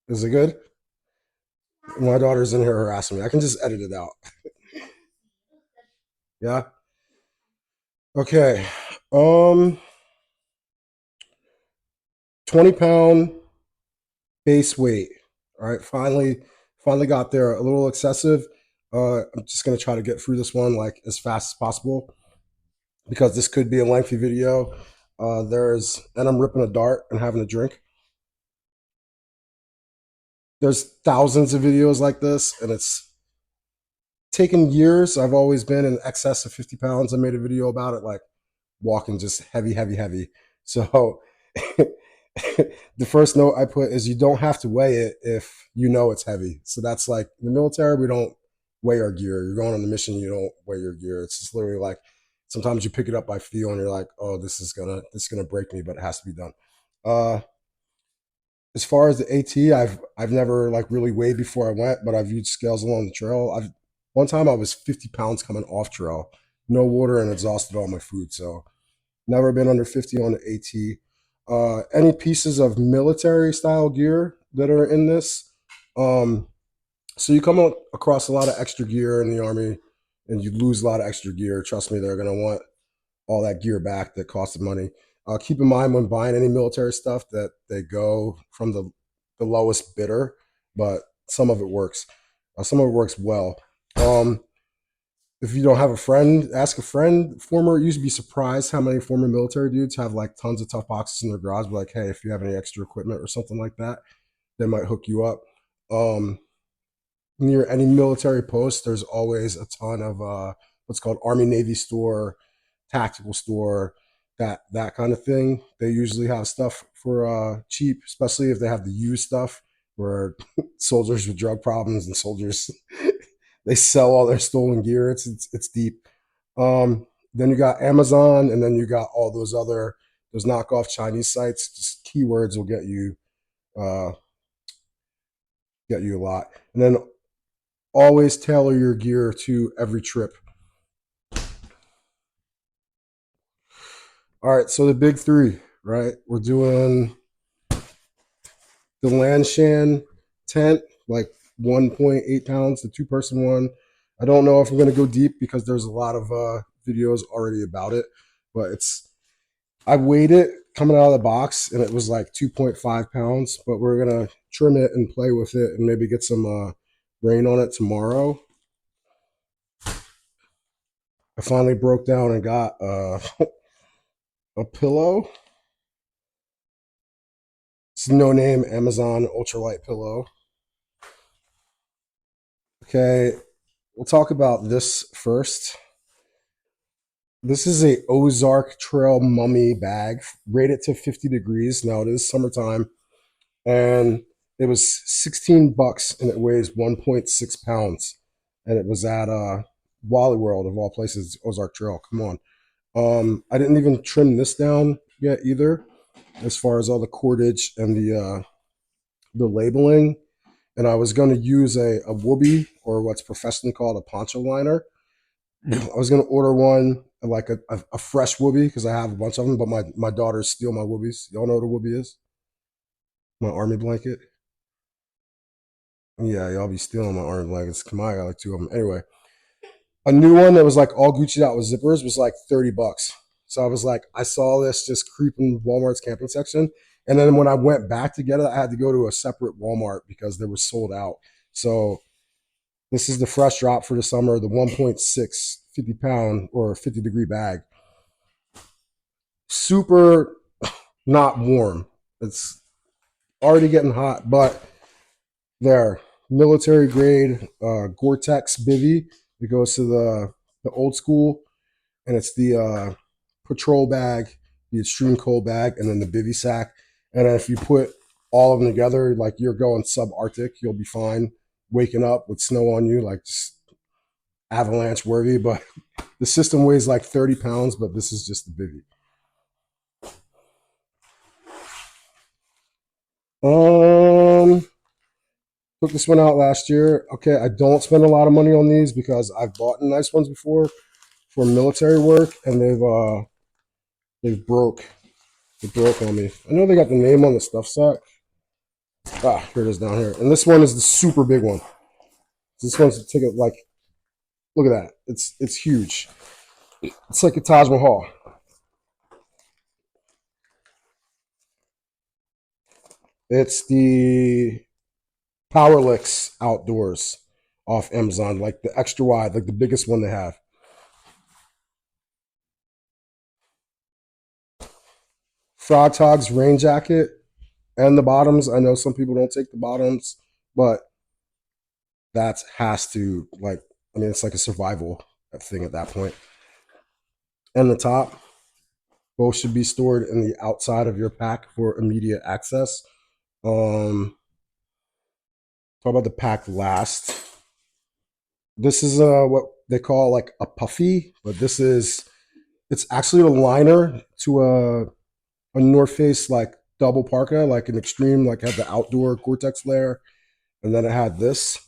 Is it good? My daughter's in here harassing me. I can just edit it out. Yeah. Okay. Um, 20 pound base weight. All right. Finally got there. A little excessive. I'm just gonna try to get through this one like as fast as possible because this could be a lengthy video. And I'm ripping a dart and having a drink. There's thousands of videos like this, and it's taken years. I've always been in excess of 50 pounds. I made a video about it, like walking just heavy, heavy, heavy. So the first note I put is you don't have to weigh it if you know it's heavy. So that's like in the military, we don't weigh our gear. You're going on the mission, you don't weigh your gear. It's just literally like sometimes you pick it up by feel and you're like, oh, this is gonna break me, but it has to be done. Uh, as far as the AT, I've never like really weighed before I went, but I've used scales along the trail. I've One time I was 50 pounds coming off trail, no water and exhausted all my food. So never been under 50 on the AT. Any pieces of military style gear that are in this? Um, so you come across a lot of extra gear in the army, and you lose a lot of extra gear. Trust me, they're gonna want all that gear back that costed money. Keep in mind when buying any military stuff that they go from the lowest bidder, but some of it works. Some of it works well. Um, if you don't have a friend, ask a friend. You'd be surprised how many former military dudes have like tons of tough boxes in their garage. Be like, hey, if you have any extra equipment or something like that, they might hook you up. Um, Near any military post, there's always a ton of what's called Army Navy store, tactical store, that kind of thing. They usually have stuff for cheap, especially if they have the used stuff where soldiers with drug problems and soldiers they sell all their stolen gear. It's deep. Then you got Amazon, and then you got all those knockoff Chinese sites. Just keywords will uh, get you a lot. And then always tailor your gear to every trip. All right, so the big three, right? We're doing the Lanshan tent, like 1.8 pounds, the two-person one. I don't know if I'm going to go deep because there's a lot of videos already about it, but I weighed it coming out of the box and it was like 2.5 pounds, but we're going to trim it and play with it and maybe get some rain on it tomorrow. I finally broke down and got a pillow. It's no name Amazon ultralight pillow. Okay, we'll talk about this first. This is a Ozark Trail Mummy bag, rated to 50 degrees. Now it is summertime, and it was 16 bucks, and it weighs 1.6 pounds, and it was at Wally World of all places, Ozark Trail. Come on, I didn't even trim this down yet either, as far as all the cordage and the labeling. And I was going to use a whoopee, or what's professionally called a poncho liner. I was going to order one, like a fresh whoopee, because I have a bunch of them, but my daughters steal my whoopies. Y'all know what a whoopee is? My army blanket. Yeah, y'all be stealing my army blankets. Come on, I got like two of them. Anyway, a new one that was like all Gucci'd out with zippers was like 30 bucks. So I was like, I saw this just creeping Walmart's camping section. And then when I went back to get it, I had to go to a separate Walmart because they were sold out. So this is the fresh drop for the summer, the 1.6 50-pound or 50-degree bag. Super not warm. It's already getting hot, but there, military grade Gore-Tex bivy. It goes to the old school, and it's the patrol bag, the extreme cold bag, and then the bivy sack. And then if you put all of them together, like you're going subarctic, you'll be fine. Waking up with snow on you, like just avalanche worthy. But the system weighs like 30 pounds, but this is just the bivy. Um, Took this one out last year. Okay, I don't spend a lot of money on these because I've bought nice ones before for military work, and they've broke. They broke on me. I know they got the name on the stuff sack. Ah, here it is down here. And this one is the super big one. This one's take it like, look at that. It's huge. It's like a Taj Mahal. It's the Powerlix Outdoors off Amazon, like the extra wide, like the biggest one they have. Frog Tog's rain jacket and the bottoms. I know some people don't take the bottoms, but that has to like, I mean, it's like a survival thing at that point. And the top, both should be stored in the outside of your pack for immediate access. Talk about the pack last. This is what they call like a puffy, but it's actually a liner to a North Face like double parka, like an extreme, like had the outdoor Gore-Tex layer, and then it had this,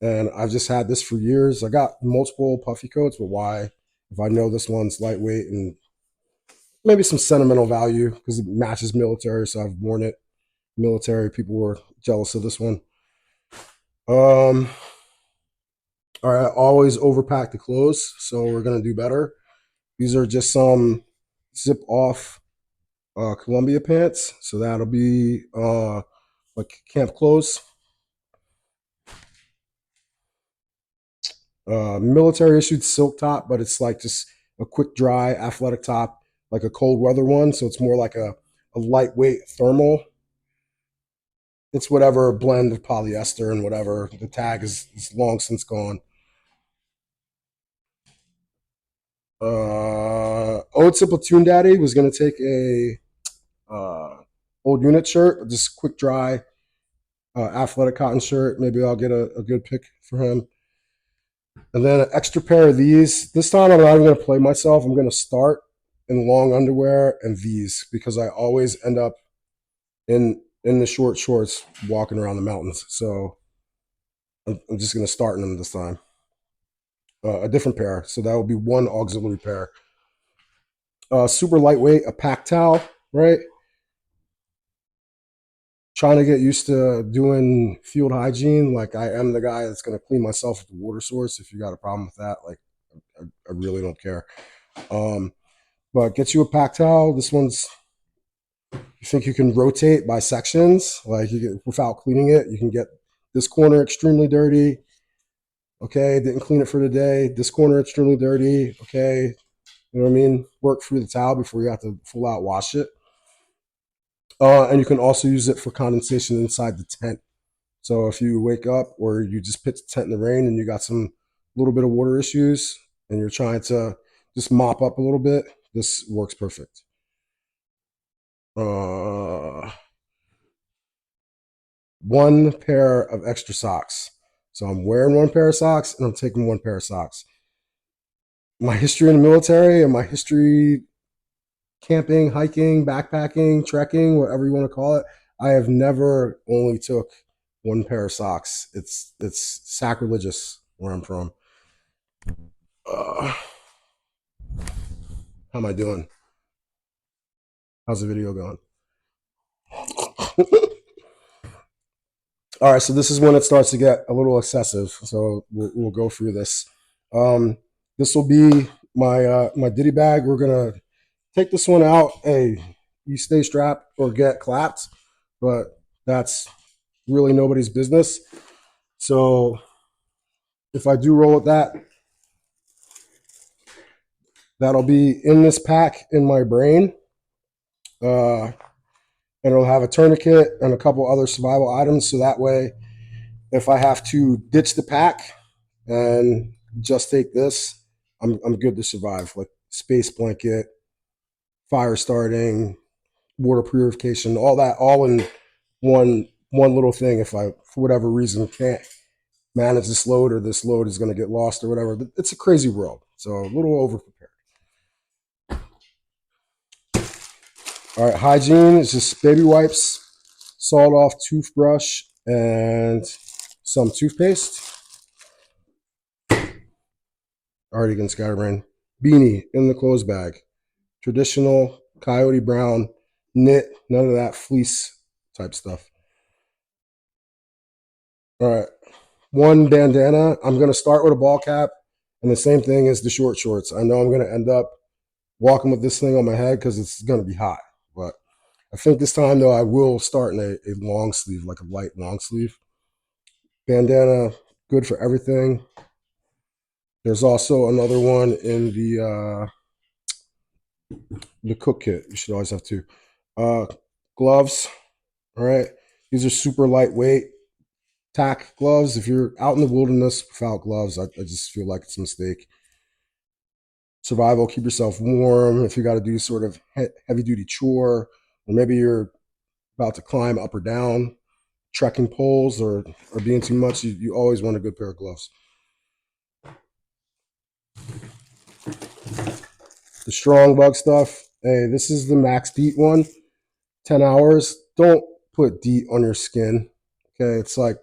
and I've just had this for years. I got multiple puffy coats, but why? If I know this one's lightweight and maybe some sentimental value because it matches military, so I've worn it. Military people were jealous of this one. Um, all right, always overpack the clothes, so we're gonna do better. These are just some zip off Columbia pants, so that'll be like camp clothes. Military issued silk top, but it's like just a quick dry athletic top, like a cold weather one. So it's more like a lightweight thermal. It's whatever blend of polyester and whatever. The tag is long since gone. Old Simple Toon Daddy was gonna take a old unit shirt, just quick dry athletic cotton shirt. Maybe I'll get a good pick for him. And then an extra pair of these. This time I'm not even going to play myself. I'm going to start in long underwear and these because I always end up in the short shorts walking around the mountains. So I'm just going to start in them this time. A different pair. So that will be one auxiliary pair. Super lightweight, a pack towel, right? Trying to get used to doing field hygiene. Like I am the guy that's going to clean myself at the water source. If you got a problem with that, like I really don't care. Um, but get you a pack towel. This one's, you think you can rotate by sections, like you get without cleaning it. You can get this corner extremely dirty. Okay, didn't clean it for the day. This corner extremely dirty. Okay, you know what I mean. Work through the towel before you have to full out wash it. And you can also use it for condensation inside the tent. So if you wake up or you just pitch the tent in the rain and you got some little bit of water issues and you're trying to just mop up a little bit, this works perfect. Uh, one pair of extra socks. So I'm wearing one pair of socks and I'm taking one pair of socks. My history in the military and my history camping, hiking, backpacking, trekking, whatever you want to call it, I have never only took one pair of socks. It's sacrilegious where I'm from. How am I doing? How's the video going? All right, so this is when it starts to get a little excessive. So we'll go through this. Um, this will be my ditty bag. We're gonna take this one out. Hey, you stay strapped or get clapped, but that's really nobody's business. So if I do roll with that, that'll be in this pack in my brain. And it'll have a tourniquet and a couple other survival items. So that way, if I have to ditch the pack and just take this, I'm good to survive. Like space blanket, fire starting, water purification, all that, all in one little thing. If I, for whatever reason, can't manage this load or this load is going to get lost or whatever, it's a crazy world. So a little over prepared. All right, hygiene is just baby wipes, sawed off toothbrush, and some toothpaste. Already getting scatterbrained. Beanie in the clothes bag. Traditional coyote brown knit, none of that fleece type stuff. All right. One bandana. I'm going to start with a ball cap, and the same thing as the short shorts. I know I'm going to end up walking with this thing on my head because it's going to be hot. But I think this time, though, I will start in a long sleeve, like a light long sleeve. Bandana, good for everything. There's also another one in the cook kit. You should always have two. Uh, Gloves. All right. These are super lightweight tack gloves. If you're out in the wilderness without gloves, I just feel like it's a mistake. Survival, keep yourself warm. If you got to do sort of heavy duty chore, or maybe you're about to climb up or down trekking poles or being too much, you always want a good pair of gloves. The strong bug stuff. Hey, this is the max DEET one. 10 hours. Don't put DEET on your skin. Okay, it's like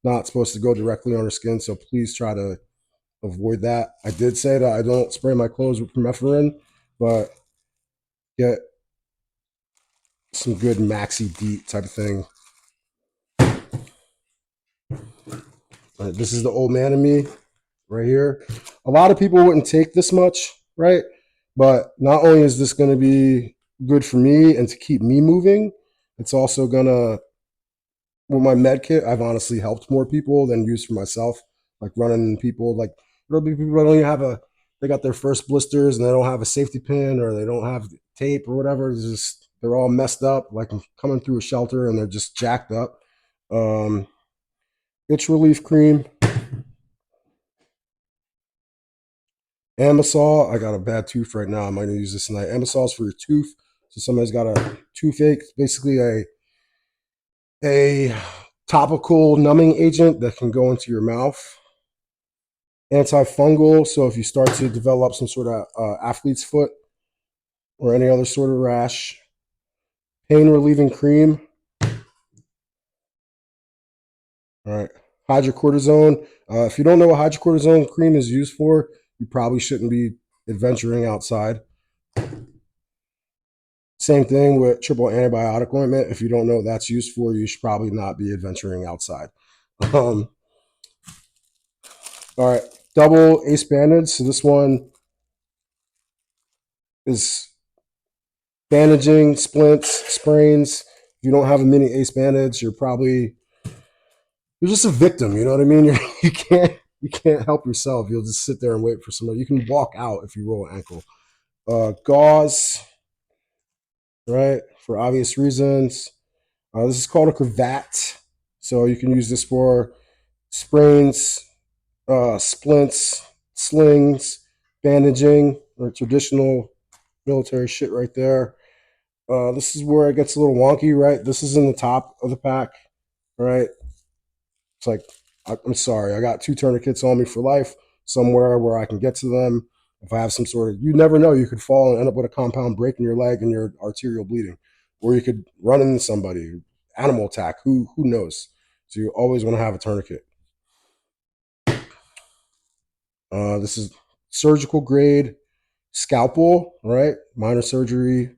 not supposed to go directly on your skin, so please try to avoid that. I did say that I don't spray my clothes with permethrin, but get some good maxi DEET type of thing. This is the old man in me right here. A lot of people wouldn't take this much, right? But not only is this going to be good for me and to keep me moving, it's also going to, with my med kit, I've honestly helped more people than used for myself. Like running people, like there'll be people that don't even have they got their first blisters and they don't have a safety pin or they don't have tape or whatever. It's just, they're all messed up, like coming through a shelter and they're just jacked up. Um, Itch relief cream, Amisol. I got a bad tooth right now. I might use this tonight. Amisol's for your tooth. So somebody's got a toothache. Basically a topical numbing agent that can go into your mouth. Antifungal. So if you start to develop some sort of athlete's foot or any other sort of rash. Pain relieving cream. All right. Hydrocortisone. If you don't know what hydrocortisone cream is used for, you probably shouldn't be adventuring outside. Same thing with triple antibiotic ointment. If you don't know what that's used for, you should probably not be adventuring outside. All right, double ace bandage. So this one is bandaging, splints, sprains. If you don't have a mini ace bandage, you're just a victim. You know what I mean? You can't help yourself. You'll just sit there and wait for somebody. You can walk out if you roll an ankle. Gauze, right? For obvious reasons. This is called a cravat. So you can use this for sprains, splints, slings, bandaging, or traditional military shit right there. This is where it gets a little wonky, right? This is in the top of the pack, right? It's like, I'm sorry, I got two tourniquets on me for life, somewhere where I can get to them. If I have some sort of, you never know, you could fall and end up with a compound break in your leg and your arterial bleeding, or you could run into somebody, animal attack. Who knows? So you always want to have a tourniquet. This is surgical grade scalpel, right? Minor surgery,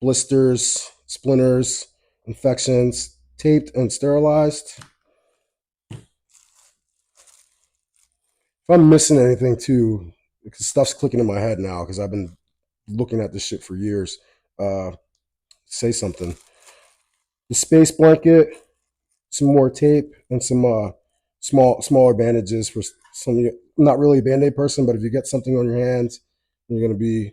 blisters, splinters, infections, taped and sterilized. If I'm missing anything too, because stuff's clicking in my head now because I've been looking at this shit for years. Say something. The space blanket, some more tape, and some smaller bandages for some. I'm not really a band-aid person, but if you get something on your hands, you're gonna be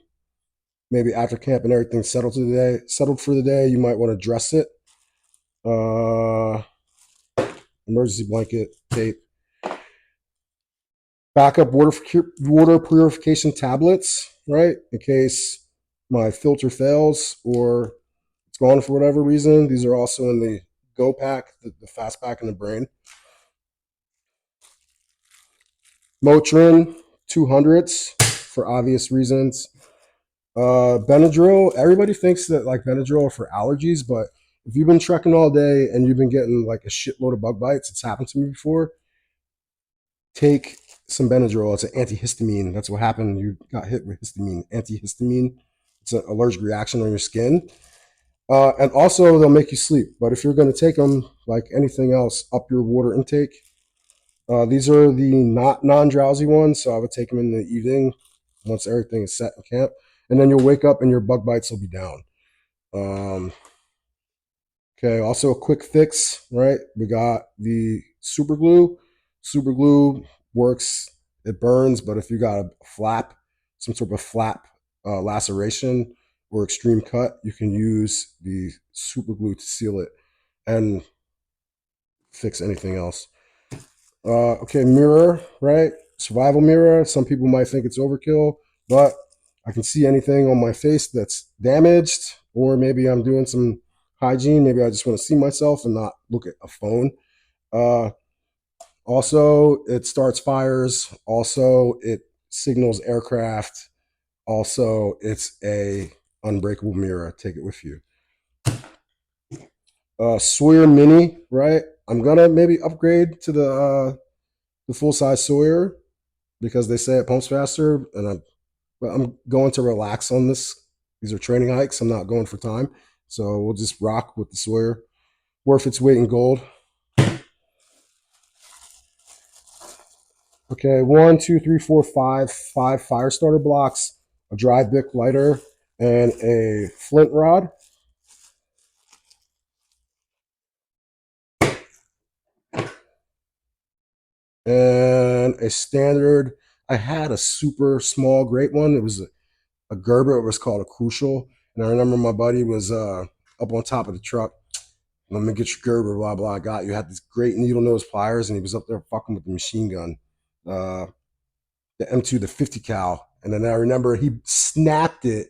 maybe after camp and everything settled for the day, you might want to dress it. Uh, Emergency blanket, tape, backup water purification tablets, right? In case my filter fails or it's gone for whatever reason. These are also in the Go pack, the fast pack in the brain. Motrin 200s for obvious reasons. Benadryl. Everybody thinks that like Benadryl are for allergies, but if you've been trekking all day and you've been getting like a shitload of bug bites, it's happened to me before. Take some Benadryl. It's an antihistamine. That's what happened. You got hit with histamine. Antihistamine. It's an allergic reaction on your skin. And also they'll make you sleep. But if you're going to take them, like anything else, up your water intake. These are the not non-drowsy ones, so I would take them in the evening once everything is set in camp, and then you'll wake up and your bug bites will be down. Um, okay, also a quick fix, right? We got the super glue. Super glue works; it burns, but if you got a flap, some sort of flap laceration or extreme cut, you can use the super glue to seal it and fix anything else. Okay, mirror, right? Survival mirror. Some people might think it's overkill, but I can see anything on my face that's damaged, or maybe I'm doing some hygiene. Maybe I just want to see myself and not look at a phone. Uh, Also, it starts fires. Also, it signals aircraft. Also, it's a unbreakable mirror. Take it with you. Sawyer Mini, right? I'm gonna maybe upgrade to the full size Sawyer because they say it pumps faster, and I'm going to relax on this. These are training hikes. I'm not going for time, so we'll just rock with the Sawyer. Worth its weight in gold. Okay, one, two, three, four, five fire starter blocks, a dry Bic lighter, and a flint rod. And a standard. I had a super small, great one. It was a Gerber. It was called a Crucial. And I remember my buddy was up on top of the truck. Let me get your Gerber, blah, blah. I got you. Had these great needle nose pliers, and he was up there fucking with the machine gun, the M2, the 50 cal. And then I remember he snapped it,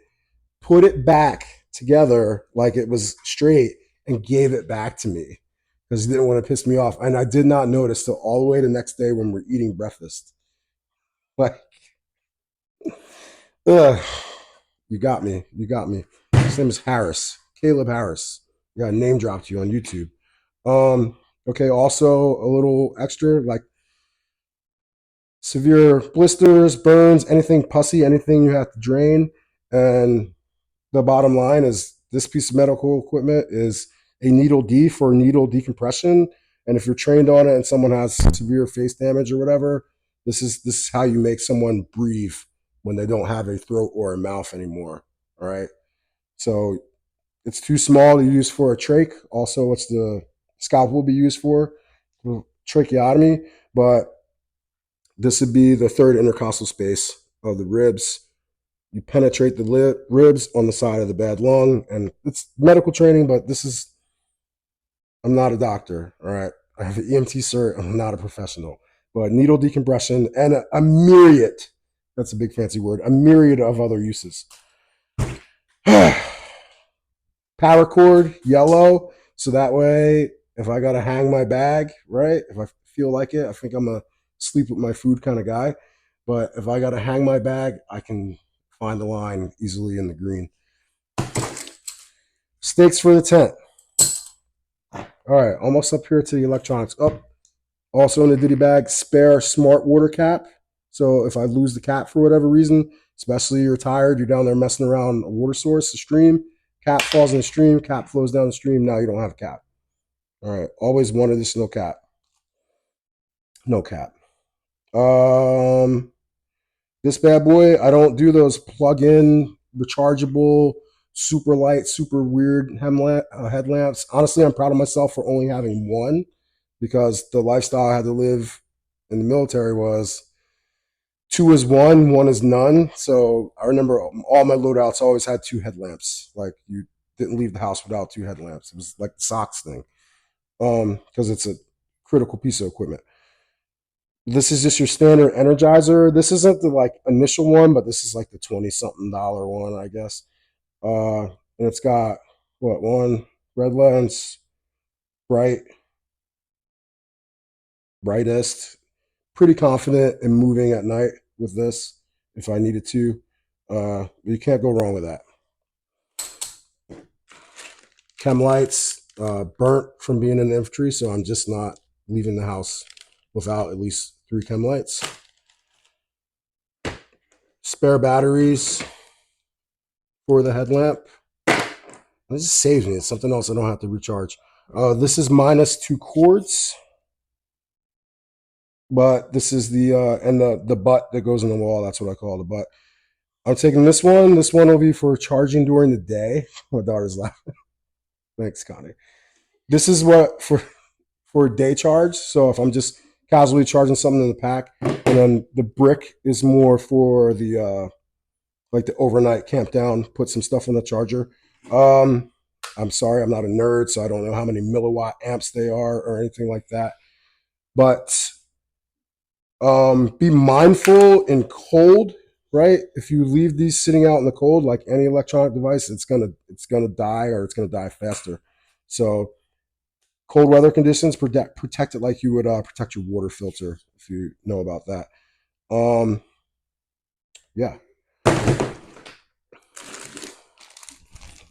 put it back together like it was straight, and gave it back to me because he didn't want to piss me off. And I did not notice till all the way the next day when we're eating breakfast. Like, ugh, you got me. You got me. His name is Harris, Caleb Harris. Yeah, name dropped you on YouTube. Okay, also a little extra, like severe blisters, burns, anything pussy, anything you have to drain. And the bottom line is this piece of medical equipment is a needle D for needle decompression. And if you're trained on it and someone has severe face damage or whatever, this is how you make someone breathe when they don't have a throat or a mouth anymore. All right. So it's too small to use for a trach. Also, what's the scalpel will be used for tracheotomy, but this would be the third intercostal space of the ribs. You penetrate the ribs on the side of the bad lung, and it's medical training, but I'm not a doctor, all right? I have an EMT cert, I'm not a professional. But needle decompression and a myriad, that's a big fancy word, a myriad of other uses. Paracord, yellow, so that way, if I gotta hang my bag, right? If I feel like it, I think I'm a sleep with my food kind of guy. But if I gotta hang my bag, I can find the line easily in the green. Stakes for the tent. All right, almost up here to the electronics. Up. Also in the ditty bag, spare smart water cap. So if I lose the cap for whatever reason, especially you're tired, you're down there messing around a water source, a stream, cap falls in the stream, cap flows down the stream, now you don't have a cap. All right, always one additional cap. No cap. Um, this bad boy, I don't do those plug-in, rechargeable, super light, super weird headlamps. Honestly, I'm proud of myself for only having one because the lifestyle I had to live in the military was two is one is none. So I remember all my loadouts always had two headlamps. Like you didn't leave the house without two headlamps. It was like the socks thing, because it's a critical piece of equipment. This is just your standard Energizer. This isn't the like initial one, but this is like the 20 something dollar one, I guess. And it's got what one red lens, bright, brightest. Pretty confident in moving at night with this if I needed to. You can't go wrong with that. Chem lights, burnt from being in the infantry, so I'm just not leaving the house without at least 3 chem lights. Spare batteries for the headlamp. It just saves me. It's something else I don't have to recharge. This is minus 2 cords, but this is the and the butt that goes in the wall. That's what I call the butt. I'm taking this one. This one will be for charging during the day. My daughter's laughing. Thanks, Connie. This is what for a day charge. So if I'm just casually charging something in the pack, and then the brick is more for the like the overnight camp down, put some stuff on the charger. Um, I'm sorry, I'm not a nerd, so I don't know how many milliwatt amps they are or anything like that. But be mindful in cold, right? If you leave these sitting out in the cold, like any electronic device, it's gonna die or it's gonna die faster. So cold weather conditions, protect it like you would protect your water filter, if you know about that. Um, yeah,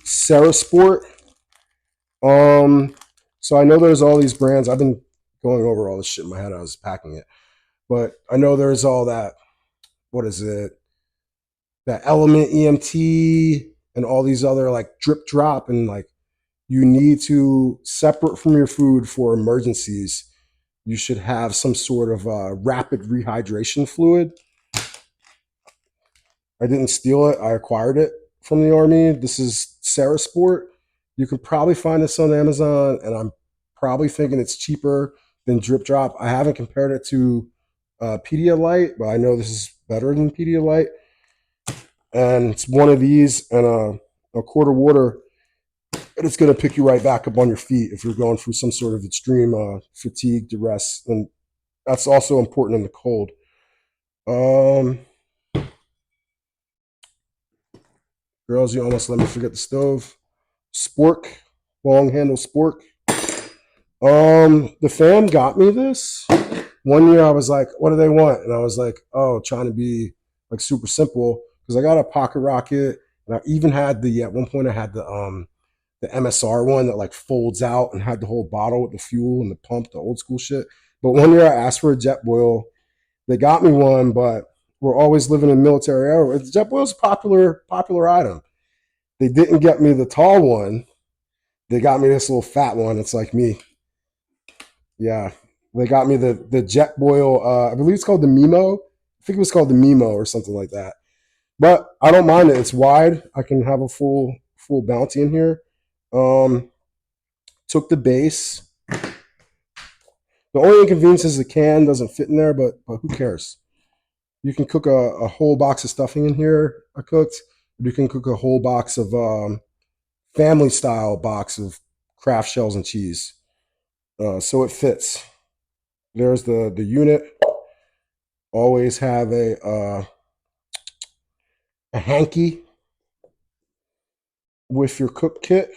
Sport. Um, so I know there's all these brands. I've been going over all this shit in my head. I was packing it, but I know there's all that. What is it? That Element EMT and all these other like drip drop, and like you need to separate from your food for emergencies. You should have some sort of rapid rehydration fluid. I didn't steal it. I acquired it from the army. This is Sport. You can probably find this on Amazon, and I'm probably thinking it's cheaper than Drip Drop. I haven't compared it to Pedialyte, but I know this is better than Pedialyte. And it's one of these and a quart of water, and it's going to pick you right back up on your feet if you're going through some sort of extreme fatigue, duress, and that's also important in the cold. Um, Girls, you almost let me forget the stove. Spork, long handle spork. The fam got me this. One year I was like, what do they want? And I was like, oh, trying to be like super simple because I got a pocket rocket, and I even had at one point I had the MSR one that like folds out and had the whole bottle with the fuel and the pump, the old school shit. But one year I asked for a Jetboil. They got me one, but we're always living in military era. Jetboil's a popular item. They didn't get me the tall one. They got me this little fat one. It's like me. Yeah. They got me the Jetboil. I believe it's called the Mimo. I think it was called the Mimo or something like that. But I don't mind it. It's wide. I can have a full bounty in here. Um, Took the base. The only inconvenience is the can doesn't fit in there, but who cares? You can cook a whole box of stuffing in here. I cooked. You can cook a whole box of family style box of craft shells and cheese. So it fits. There's the unit. Always have a hanky with your cook kit,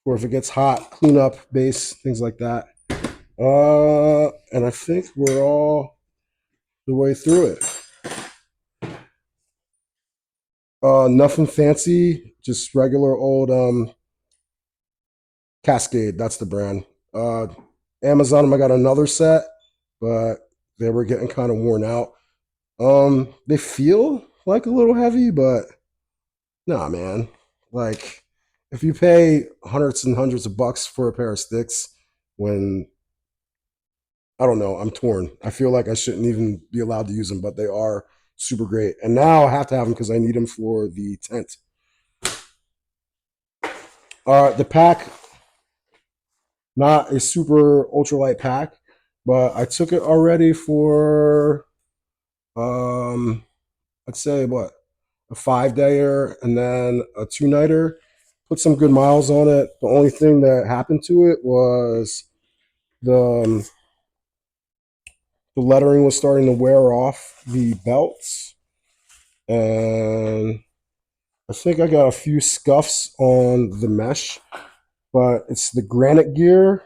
or if it gets hot, clean up base, things like that. And I think we're all the way through it. Nothing fancy, just regular old Cascade. That's the brand. Uh, Amazon, I got another set, but they were getting kind of worn out. They feel like a little heavy, but nah, man. Like, if you pay hundreds and hundreds of bucks for a pair of sticks, when I don't know, I'm torn. I feel like I shouldn't even be allowed to use them, but they are super great. And now I have to have them because I need them for the tent. The pack, not a super ultralight pack, but I took it already for um I'd say what, a 5-dayer and then a 2-nighter. Put some good miles on it. The only thing that happened to it was the um, the lettering was starting to wear off the belts, and I think I got a few scuffs on the mesh. But it's the Granite Gear.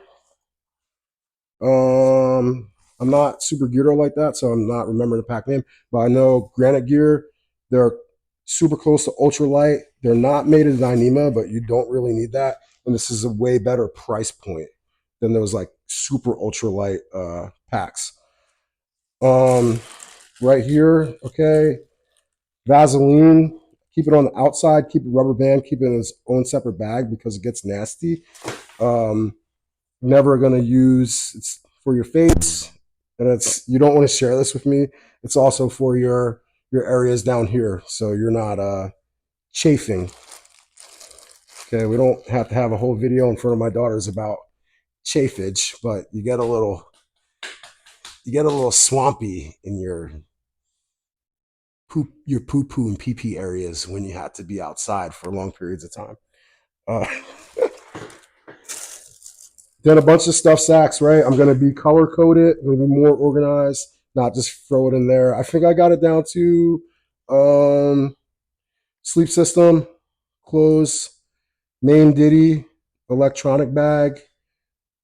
I'm not super geared like that, so I'm not remembering the pack name. But I know Granite Gear. They're super close to ultralight. They're not made of Dyneema, but you don't really need that. And this is a way better price point than those like super ultralight packs. Um, right here, okay, Vaseline. Keep it on the outside, keep a rubber band, keep it in its own separate bag because it gets nasty. Um, Never going to use it's for your face, and it's you don't want to share this with me. It's also for your areas down here, so you're not chafing. Okay, we don't have to have a whole video in front of my daughters about chafage, but you get a little swampy in your poo poo and pee pee areas when you have to be outside for long periods of time. Uh, then a bunch of stuff sacks, right? I'm gonna be color coded, I'm gonna be more organized, not just throw it in there. I think I got it down to sleep system, clothes, main ditty, electronic bag,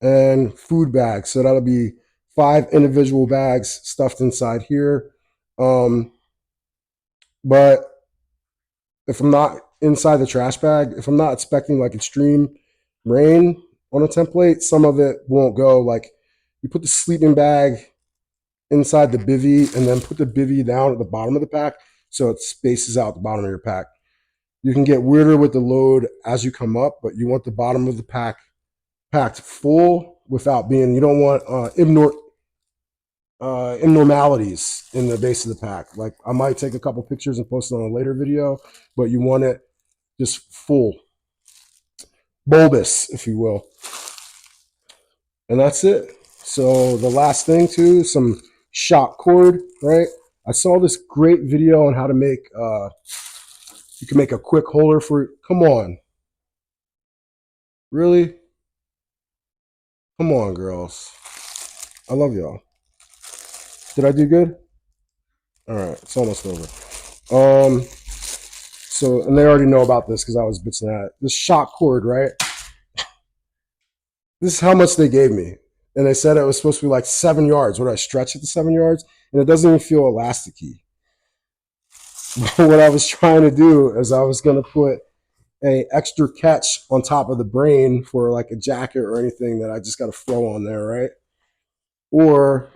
and food bag. So that'll be 5 individual bags stuffed inside here. But if I'm not inside the trash bag, if I'm not expecting like extreme rain on a template, some of it won't go. Like you put the sleeping bag inside the bivy and then put the bivy down at the bottom of the pack so it spaces out the bottom of your pack. You can get weirder with the load as you come up, but you want the bottom of the pack packed full without being, you don't want abnormalities in the base of the pack. Like I might take a couple pictures and post it on a later video, but you want it just full, bulbous, if you will. And that's it. So the last thing too, some shock cord, right? I saw this great video on how to make, you can make a quick holder for, come on. Really? Come on, girls. I love y'all. Did I do good? All right, it's almost over. So, and they already know about this because I was bitching at it. This shock cord, right? This is how much they gave me. And they said it was supposed to be like 7 yards. What, I stretch it to 7 yards? And it doesn't even feel elasticy. What I was trying to do is I was going to put a extra catch on top of the brain for like a jacket or anything that I just got to throw on there, right? Or,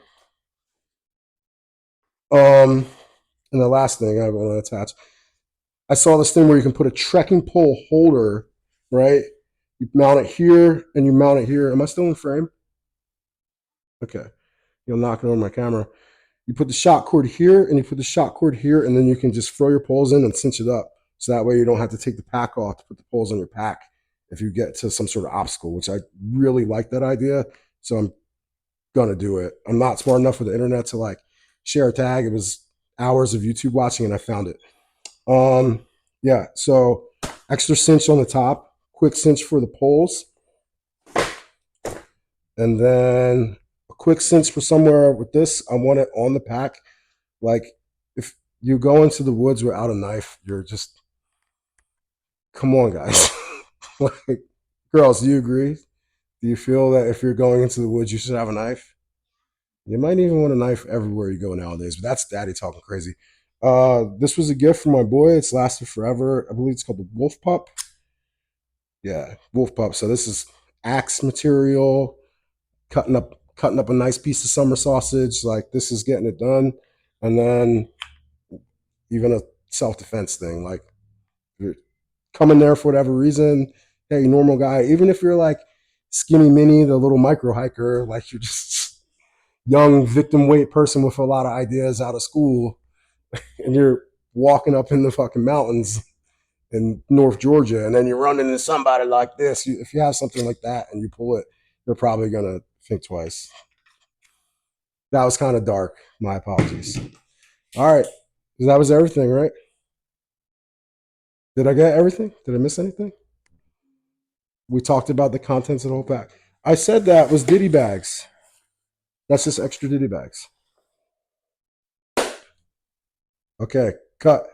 and the last thing I want to attach, I saw this thing where you can put a trekking pole holder, right? You mount it here and you mount it here. Am I still in frame? Okay. You'll knock it on my camera. You put the shock cord here and you put the shock cord here, and then you can just throw your poles in and cinch it up. So that way you don't have to take the pack off to put the poles on your pack if you get to some sort of obstacle, which I really like that idea. So I'm gonna do it. I'm not smart enough with the internet to like share a tag. It was hours of YouTube watching and I found it. Yeah, so extra cinch on the top, quick cinch for the poles, and then a quick cinch for somewhere with this. I want it on the pack. Like if you go into the woods without a knife, you're just, come on, guys. Like, girls, do you agree? Do you feel that if you're going into the woods, you should have a knife? You might even want a knife everywhere you go nowadays, but that's daddy talking crazy. This was a gift from my boy. It's lasted forever. I believe it's called the Wolf Pup. Yeah, Wolf Pup. So this is axe material, cutting up a nice piece of summer sausage. Like this is getting it done. And then even a self-defense thing. Like you're coming there for whatever reason. Hey, normal guy, even if you're like skinny mini, the little micro hiker, like you're just young victim weight person with a lot of ideas out of school, and you're walking up in the fucking mountains in North Georgia, and then you run into somebody like this. If you have something like that and you pull it, they're probably gonna think twice. That was kind of dark. My apologies. All right, that was everything, right? Did I get everything? Did I miss anything? We talked about the contents of the whole pack. I said that was ditty bags. That's just extra ditty bags. Okay, cut.